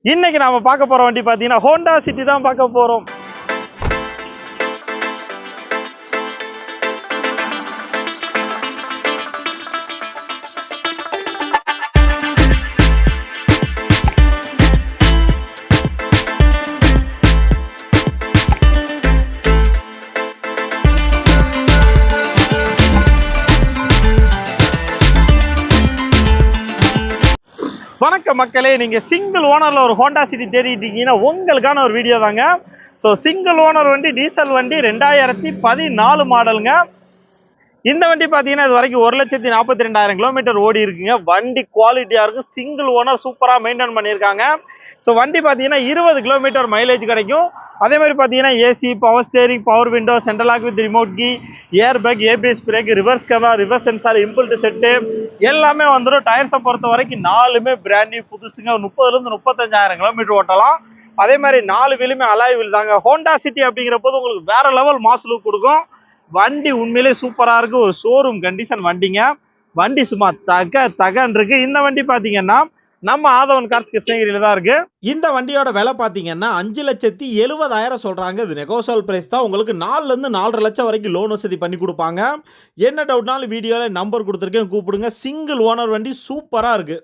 இன்னைக்கு நாம பார்க்க போற வண்டி பாத்தீங்கன்னா ஹோண்டா சிட்டி தான் பார்க்க போறோம். வணக்கம் மக்களே, நீங்க சிங்கிள் ஓனர்ல ஒரு ஹோண்டா சிட்டி தேடிட்டு இருக்கீங்கன்னா உங்களுக்கான ஒரு வீடியோ தாங்க. ஸோ சிங்கிள் ஓனர் வண்டி, டீசல் வண்டி, 2014 மாடலுங்க. இந்த வண்டி பார்த்தீங்கன்னா இது வரைக்கும் 1,42,000 கிலோமீட்டர் ஓடி இருக்குங்க. வண்டி குவாலிட்டியா இருக்கு, சிங்கிள் ஓனர் சூப்பரா மெயின்டைன் பண்ணியிருக்காங்க. ஸோ வண்டி பார்த்தீங்கன்னா 20 கிலோமீட்டர் மைலேஜ் கிடைக்கும். அதே மாதிரி பார்த்தீங்கன்னா AC, power steering, power window, central lock with remote key, air bag, ABS brake, reverse camera, reverse sensor, inbuilt set எல்லாமே வந்துடும். டயர்ஸை பொறுத்த வரைக்கும் 4மே பிராண்ட் நியூ புதுசுங்க. 30,000 to 35,000 கிலோமீட்டர் ஓட்டலாம். அதே மாதிரி 4 வீலுமே அலாய் வீல் தாங்க. ஹோண்டா சிட்டி அப்படிங்கிற போது உங்களுக்கு வேற லெவல் மாஸ் லுக் கொடுக்கும். வண்டி உண்மையிலே சூப்பரா இருக்கு. ஒரு ஷோரூம் கண்டிஷன் வண்டிங்க. வண்டி சும்மா தகன்னு இருக்கு. இந்த வண்டி பாத்தீங்கன்னா நம்ம ஆதவன் கார்ஸ் கிருஷ்ணகிரியில தான் இருக்கு. இந்த வண்டியோட விலை பாத்தீங்கன்னா 5,70,000 சொல்றாங்க. இது நெகோசியபிள் பிரைஸ் தான். உங்களுக்கு 4 to 4.5 லட்சம் வரைக்கும் லோன் வசதி பண்ணி கொடுப்பாங்க. என்ன டவுட்னாலும் வீடியோல நம்பர் கொடுத்துருக்கேன், கூப்பிடுங்க. சிங்கிள் ஓனர் வண்டி சூப்பரா இருக்கு.